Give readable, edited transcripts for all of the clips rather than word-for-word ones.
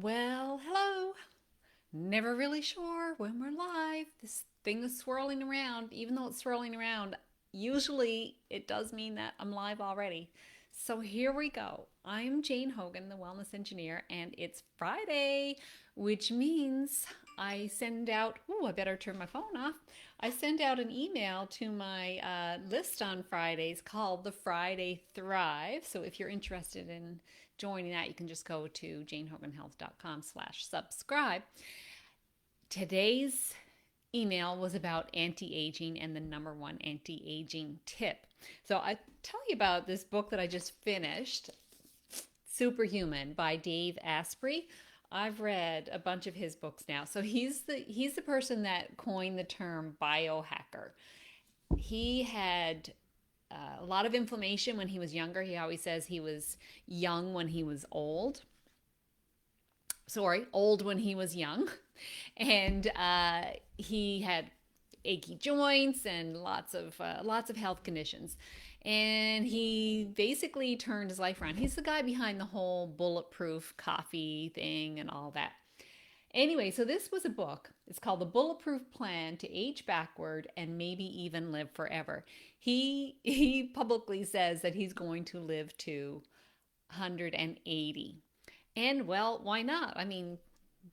Well, hello. Never really sure when we're live. This thing is swirling around. Even though it's swirling around, usually it does mean that I'm live already. So here we go. I'm Jane Hogan, the wellness engineer, and it's Friday, which means I send out, I better turn my phone off. I send out an email to my list on Fridays called the Friday Thrive. So if you're interested in joining that, you can just go to janehoganhealth.com/subscribe. Today's email was about anti-aging and the number one anti-aging tip. So I tell you about this book that I just finished, Superhuman by Dave Asprey. I've read a bunch of his books now. So he's the person that coined the term biohacker. He had a lot of inflammation when he was younger. He always says he was young when he was old. Sorry, old when he was young. And he had achy joints and lots of health conditions. And he basically turned his life around. He's the guy behind the whole bulletproof coffee thing and all that. Anyway, so this was a book. It's called The Bulletproof Plan to Age Backward and Maybe Even Live Forever. He publicly says that he's going to live to 180. And well, why not? I mean,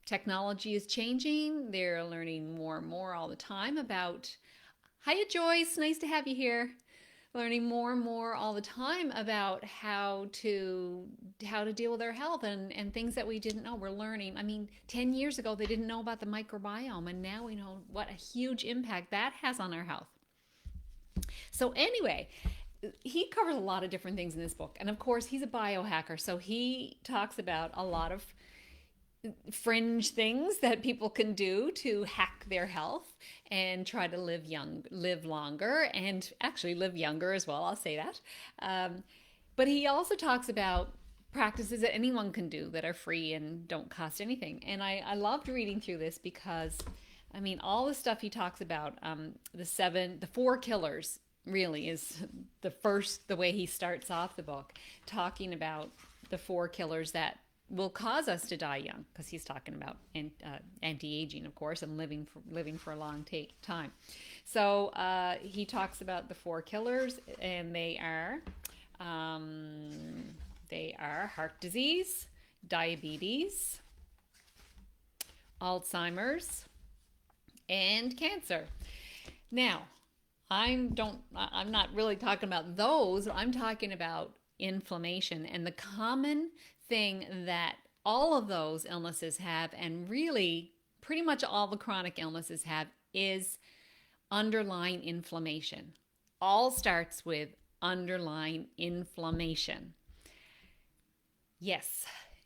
technology is changing. They're learning more and more all the time about. Hiya, Joyce. Nice to have you here. Learning more and more all the time about how to deal with our health and things that we didn't know. We're learning. I mean, 10 years ago they didn't know about the microbiome, and now we know what a huge impact that has on our health. So anyway, he covers a lot of different things in this book. And of course, he's a biohacker, so he talks about a lot of fringe things that people can do to hack their health and try to live longer, and actually live younger as well. I'll say that. But he also talks about practices that anyone can do that are free and don't cost anything. And I loved reading through this because, I mean, all the stuff he talks about, the four killers really is the way he starts off the book, talking about the four killers that will cause us to die young, because he's talking about anti-aging, of course, and living for a long time. So he talks about the four killers, and they are heart disease, diabetes, Alzheimer's, and cancer. Now, I'm not really talking about those. I'm talking about inflammation, and the common thing that all of those illnesses have, and really pretty much all the chronic illnesses have, is underlying inflammation. All starts with underlying inflammation. Yes,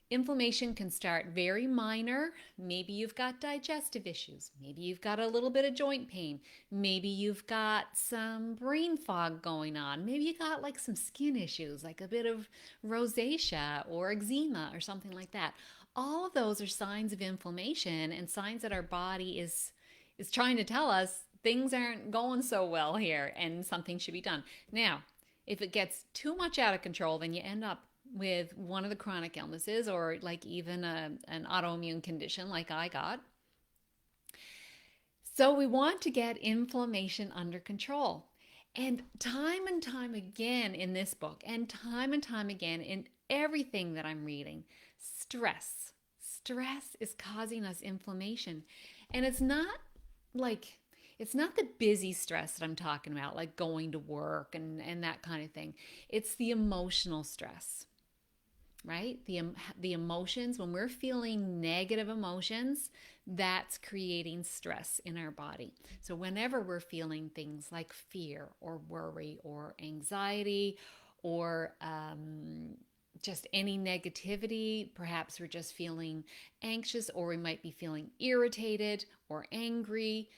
inflammation can start very minor. Maybe you've got digestive issues. Maybe you've got a little bit of joint pain. Maybe you've got some brain fog going on. Maybe you got like some skin issues, like a bit of rosacea or eczema or something like that. All of those are signs of inflammation and signs that our body is trying to tell us things aren't going so well here and something should be done. Now, if it gets too much out of control, then you end up with one of the chronic illnesses, or like even an autoimmune condition like I got. So we want to get inflammation under control. And time again in this book, and time again in everything that I'm reading, stress. Stress is causing us inflammation. And like, it's not the busy stress that I'm talking about, like going to work and that kind of thing. It's the emotional stress, right? The emotions, when we're feeling negative emotions, that's creating stress in our body. So whenever we're feeling things like fear or worry or anxiety or just any negativity, perhaps we're just feeling anxious, or we might be feeling irritated or angry.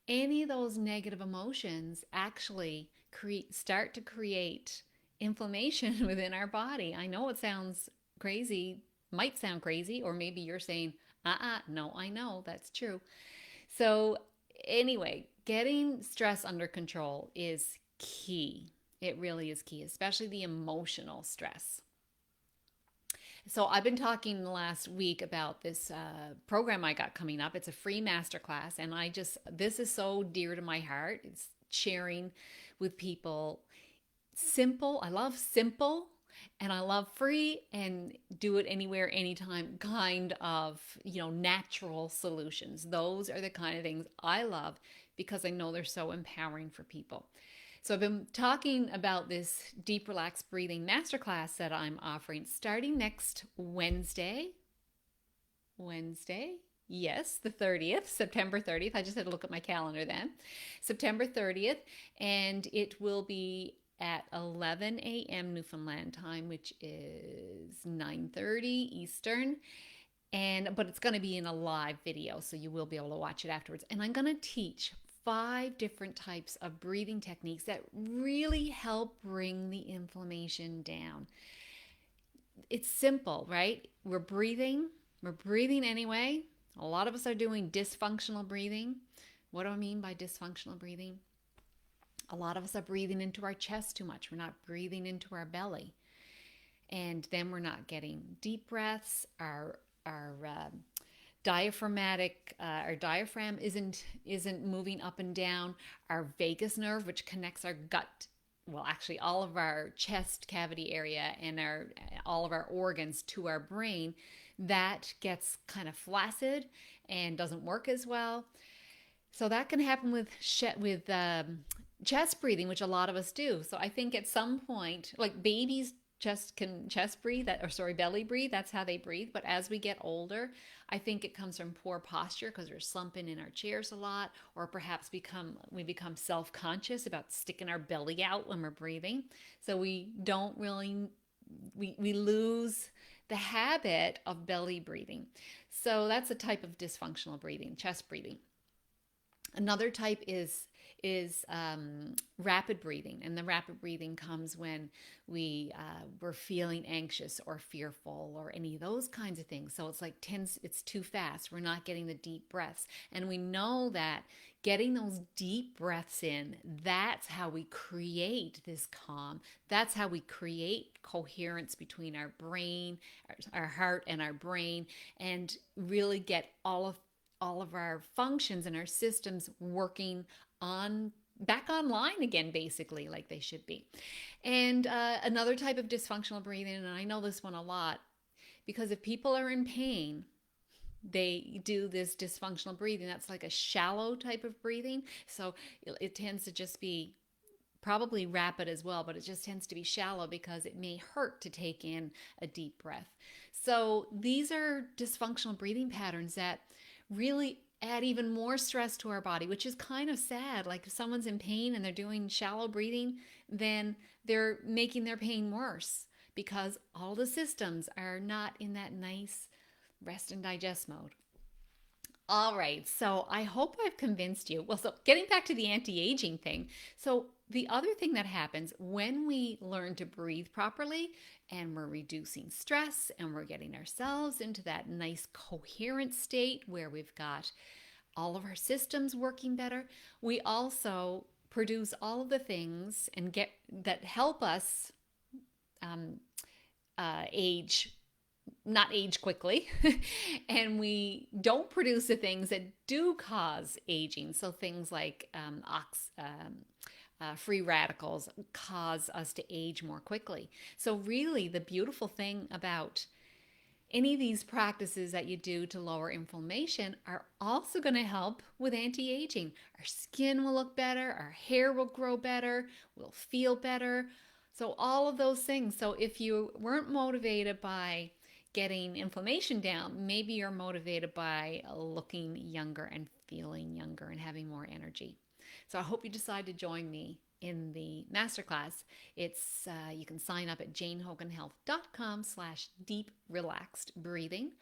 Any of those negative emotions actually start to create inflammation within our body. I know it sounds crazy, might sound crazy, or maybe you're saying, no, I know that's true. So, anyway, getting stress under control is key. It really is key, especially the emotional stress. So I've been talking the last week about this program I got coming up. It's a free masterclass, and this is so dear to my heart. It's sharing with people simple. I love simple, and I love free, and do it anywhere, anytime kind of, natural solutions. Those are the kind of things I love because I know they're so empowering for people. So I've been talking about this Deep Relaxed Breathing Masterclass that I'm offering starting next Wednesday. Wednesday? Yes, the 30th, September 30th. I just had to look at my calendar then. September 30th, and it will be at 11 a.m. Newfoundland time, which is 9:30 Eastern. But it's going to be in a live video, so you will be able to watch it afterwards. And I'm going to teach 5 different types of breathing techniques that really help bring the inflammation down. It's simple, right? We're breathing anyway. A lot of us are doing dysfunctional breathing. What do I mean by dysfunctional breathing? A lot of us are breathing into our chest too much. We're not breathing into our belly. And then we're not getting deep breaths. Our diaphragm isn't moving up and down. Our vagus nerve, which connects our gut, well, actually all of our chest cavity area and all of our organs to our brain, that gets kind of flaccid and doesn't work as well. So that can happen with chest breathing, which a lot of us do. So I think at some point, like babies can chest breathe, belly breathe. That's how they breathe. But as we get older, I think it comes from poor posture because we're slumping in our chairs a lot, or perhaps we become self-conscious about sticking our belly out when we're breathing. So we don't really, we lose the habit of belly breathing. So that's a type of dysfunctional breathing, chest breathing. Another type is rapid breathing, and the rapid breathing comes when we're feeling anxious or fearful or any of those kinds of things. So it's too fast. We're not getting the deep breaths, and we know that getting those deep breaths in, that's how we create this calm. That's how we create coherence between our brain, our heart, and our brain, and really get all of our functions and our systems working back online again, basically, like they should be. And another type of dysfunctional breathing, and I know this one a lot, because if people are in pain, they do this dysfunctional breathing. That's like a shallow type of breathing. So it tends to just be probably rapid as well, but it just tends to be shallow because it may hurt to take in a deep breath. So these are dysfunctional breathing patterns that really add even more stress to our body, which is kind of sad. Like if someone's in pain and they're doing shallow breathing, then they're making their pain worse because all the systems are not in that nice rest and digest mode. All right, so I hope I've convinced you. Well, so getting back to the anti-aging thing. So the other thing that happens when we learn to breathe properly and we're reducing stress and we're getting ourselves into that nice coherent state where we've got all of our systems working better, we also produce all of the things that help us not age quickly, and we don't produce the things that do cause aging. So things like free radicals cause us to age more quickly. So really, the beautiful thing about any of these practices that you do to lower inflammation are also going to help with anti-aging. Our skin will look better, our hair will grow better, we'll feel better. So all of those things. So if you weren't motivated by getting inflammation down, maybe you're motivated by looking younger and feeling younger and having more energy. So I hope you decide to join me in the masterclass. You can sign up at janehoganhealth.com/deep relaxed breathing.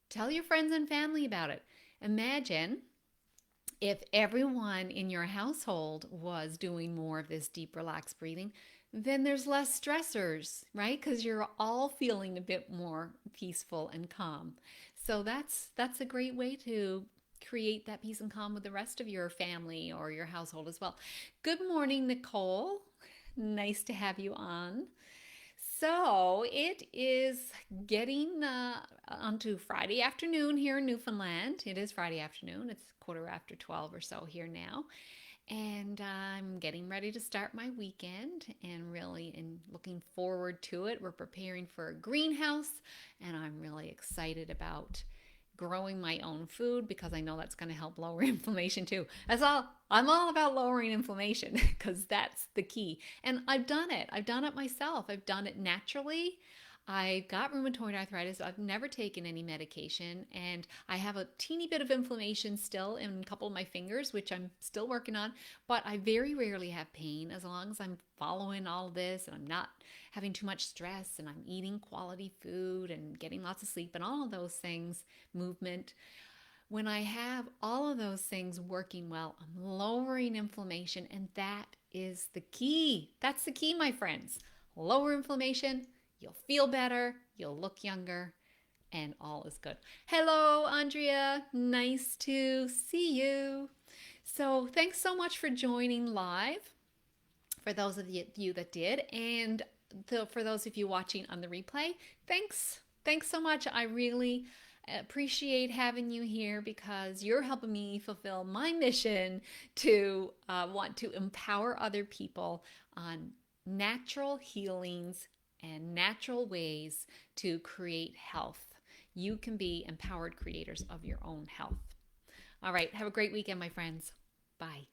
Tell your friends and family about it. Imagine if everyone in your household was doing more of this deep relaxed breathing, then there's less stressors, right? Because you're all feeling a bit more peaceful and calm. So that's a great way to create that peace and calm with the rest of your family or your household as well. Good morning, Nicole. Nice to have you on. So it is getting onto Friday afternoon here in Newfoundland. It is Friday afternoon. It's 12:15 or so here now. And I'm getting ready to start my weekend and really looking forward to it. We're preparing for a greenhouse, and I'm really excited about growing my own food because I know that's going to help lower inflammation too. That's all. I'm all about lowering inflammation because that's the key. And I've done it. I've done it myself. I've done it naturally. I got rheumatoid arthritis. I've never taken any medication, and I have a teeny bit of inflammation still in a couple of my fingers, which I'm still working on, but I very rarely have pain as long as I'm following all of this and I'm not having too much stress and I'm eating quality food and getting lots of sleep and all of those things, movement. When I have all of those things working well, I'm lowering inflammation, and that is the key. That's the key, my friends. Lower inflammation, you'll feel better, you'll look younger, and all is good. Hello, Andrea. Nice to see you. So, thanks so much for joining live, for those of you that did, and for those of you watching on the replay. Thanks. Thanks so much. I really appreciate having you here because you're helping me fulfill my mission to want to empower other people on natural healings and natural ways to create health. You can be empowered creators of your own health. All right. Have a great weekend, my friends. Bye.